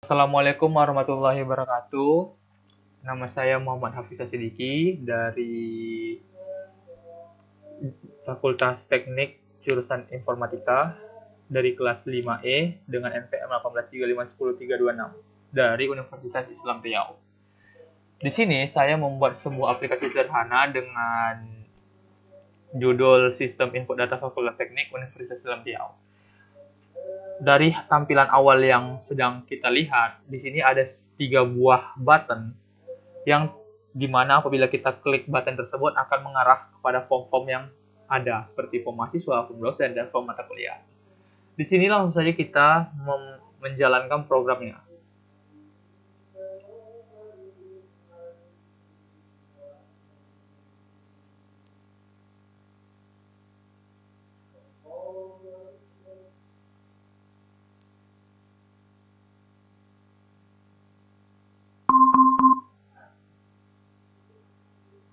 Assalamualaikum warahmatullahi wabarakatuh. Nama saya Muhammad Hafizah Sidiki dari Fakultas Teknik jurusan Informatika dari kelas 5E dengan NPM 183510326 dari Universitas Islam Riau. Di sini saya membuat sebuah aplikasi sederhana dengan judul Sistem Input Data Fakultas Teknik Universitas Islam Riau. Dari tampilan awal yang sedang kita lihat, di sini ada 3 buah button yang dimana apabila kita klik button tersebut akan mengarah kepada form-form yang ada, seperti form mahasiswa, form dosen, dan form mata kuliah. Di sini langsung saja kita menjalankan programnya.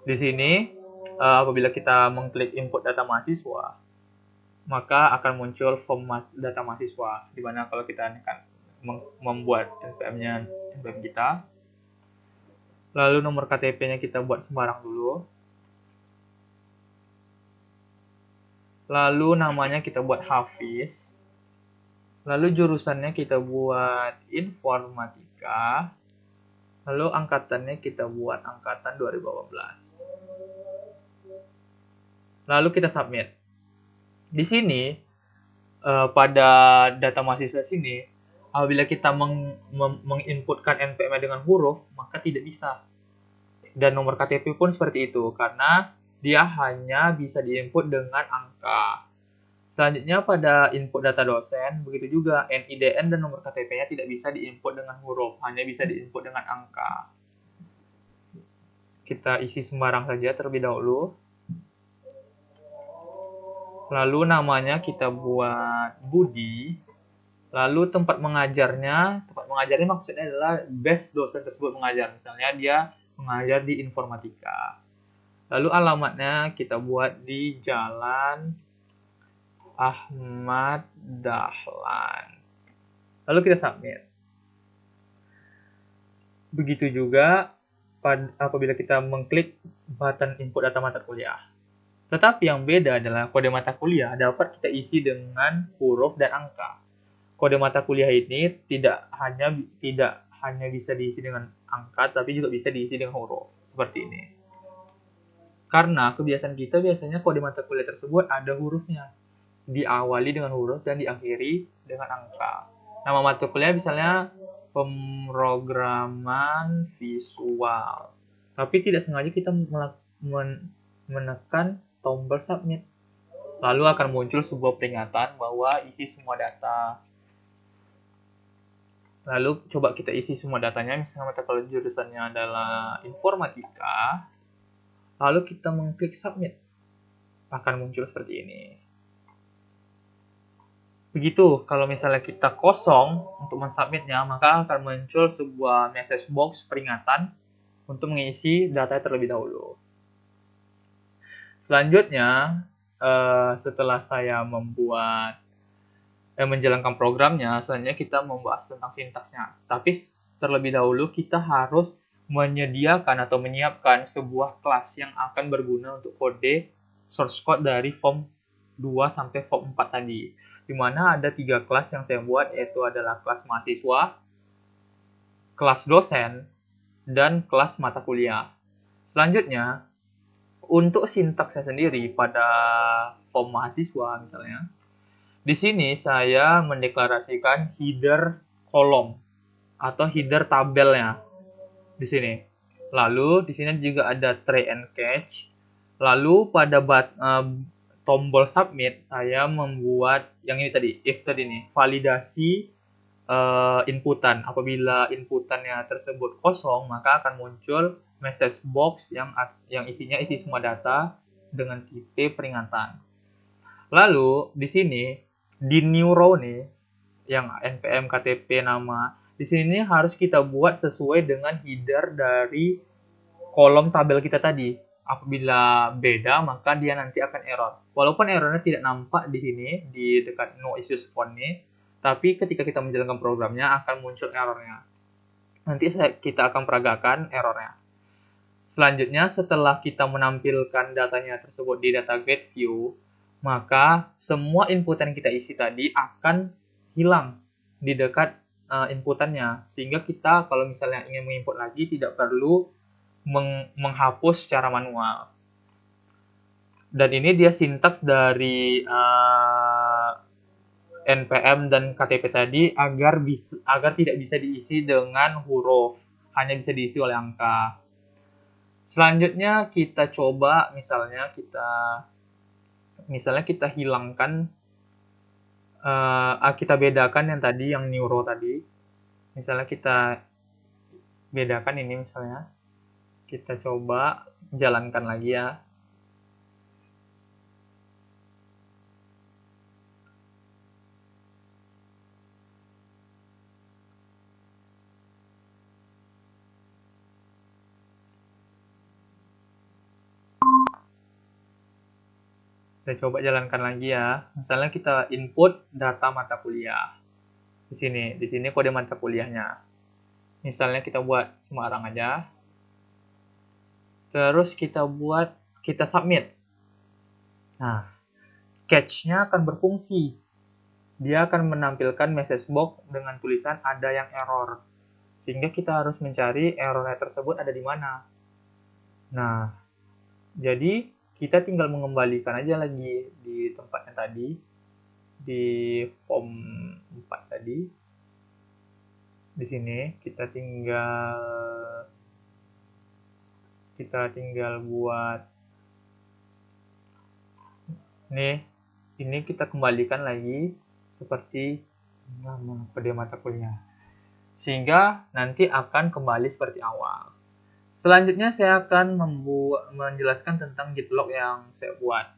Di sini, apabila kita mengklik input data mahasiswa, maka akan muncul form data mahasiswa, di mana kalau kita akan membuat NPM-nya, NPM kita, lalu nomor KTP-nya kita buat sembarang dulu, lalu namanya kita buat Hafiz, lalu jurusannya kita buat Informatika, lalu angkatannya kita buat angkatan 2018. Lalu kita submit. Di sini, pada data mahasiswa sini, apabila kita menginputkan NPM dengan huruf, maka tidak bisa. Dan nomor KTP pun seperti itu, karena dia hanya bisa diinput dengan angka. Selanjutnya pada input data dosen, begitu juga NIDN dan nomor KTP-nya tidak bisa diinput dengan huruf, hanya bisa diinput dengan angka. Kita isi sembarang saja terlebih dahulu. Lalu namanya kita buat Budi. Lalu tempat mengajarnya maksudnya adalah best dosen tersebut mengajar. Misalnya dia mengajar di Informatika. Lalu alamatnya kita buat di Jalan Ahmad Dahlan. Lalu kita submit. Begitu juga apabila kita mengklik button input data mata kuliah. Tetapi yang beda adalah kode mata kuliah dapat kita isi dengan huruf dan angka. Kode mata kuliah ini tidak hanya bisa diisi dengan angka, tapi juga bisa diisi dengan huruf, seperti ini. Karena kebiasaan kita biasanya kode mata kuliah tersebut ada hurufnya. Diawali dengan huruf dan diakhiri dengan angka. Nama mata kuliah misalnya pemrograman visual. Tapi tidak sengaja kita menekan tombol submit. Lalu akan muncul sebuah peringatan bahwa isi semua data. Lalu coba kita isi semua datanya, misalnya mata kuliah jurusannya adalah Informatika. Lalu kita mengklik submit. Akan muncul seperti ini. Begitu, kalau misalnya kita kosong untuk mensubmitnya, maka akan muncul sebuah message box peringatan untuk mengisi data terlebih dahulu. Selanjutnya, setelah saya menjalankan programnya, selanjutnya kita membahas tentang sintaksnya. Tapi terlebih dahulu kita harus menyediakan atau menyiapkan sebuah kelas yang akan berguna untuk kode source code dari form 2 sampai form 4 tadi. Di mana ada 3 kelas yang saya buat, yaitu adalah kelas mahasiswa, kelas dosen, dan kelas mata kuliah. Selanjutnya, untuk sintaksnya sendiri pada form mahasiswa misalnya, di sini saya mendeklarasikan header kolom atau header tabelnya di sini. Lalu di sini juga ada try and catch. Lalu pada tombol submit saya membuat yang ini tadi, if tadi nih, validasi inputan. Apabila inputannya tersebut kosong, maka akan muncul message box yang isinya isi semua data dengan tipe peringatan. Lalu di sini di new row nih yang NPM, KTP, nama, di sini harus kita buat sesuai dengan header dari kolom tabel kita tadi. Apabila beda, maka dia nanti akan error. Walaupun errornya tidak nampak di sini di dekat no issues found nih, Tapi ketika kita menjalankan programnya akan muncul errornya. Nanti kita akan peragakan errornya. Selanjutnya, setelah kita menampilkan datanya tersebut di data grid view, maka semua input yang kita isi tadi akan hilang di dekat inputannya. Sehingga kita kalau misalnya ingin menginput lagi tidak perlu menghapus secara manual. Dan ini dia sintaks dari NPM dan KTP tadi agar tidak bisa diisi dengan huruf, hanya bisa diisi oleh angka. Selanjutnya kita coba misalnya kita hilangkan kita bedakan yang tadi yang neuro tadi. Misalnya kita bedakan ini misalnya. Kita coba jalankan lagi ya. Kita coba jalankan lagi ya. Misalnya kita input data mata kuliah. Di sini kode mata kuliahnya. Misalnya kita buat sembarang aja. Terus kita submit. Nah, catch-nya akan berfungsi. Dia akan menampilkan message box dengan tulisan ada yang error. Sehingga kita harus mencari errornya tersebut ada di mana. Nah, jadi kita tinggal mengembalikan aja lagi di tempat yang tadi, di form 4 tadi. Di sini kita tinggal buat ini kita kembalikan lagi seperti nama kode mata kuliah, sehingga nanti akan kembali seperti awal. Selanjutnya saya akan menjelaskan tentang git log yang saya buat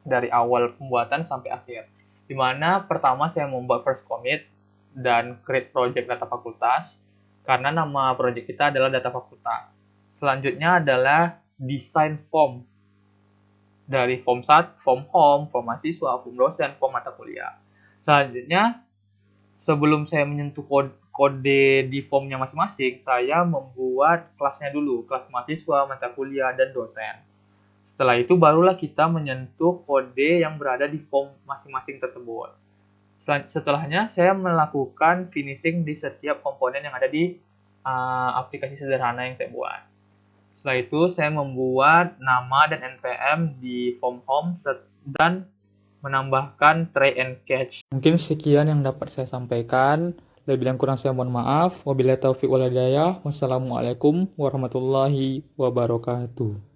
dari awal pembuatan sampai akhir, dimana pertama saya membuat first commit dan create project data fakultas karena nama project kita adalah data fakultas. Selanjutnya adalah desain form dari form home, form mahasiswa, form dosen, form mata kuliah. Selanjutnya, sebelum saya menyentuh kode di formnya masing-masing, saya membuat kelasnya dulu, kelas mahasiswa, mata kuliah, dan dosen. Setelah itu barulah kita menyentuh kode yang berada di form masing-masing tersebut. Setelahnya, saya melakukan finishing di setiap komponen yang ada di aplikasi sederhana yang saya buat. Setelah itu, saya membuat nama dan NPM di form home dan menambahkan try and catch. Mungkin sekian yang dapat saya sampaikan. Lebih dan kurang saya mohon maaf. Wabillahi taufiq wal hidayah. Wassalamualaikum warahmatullahi wabarakatuh.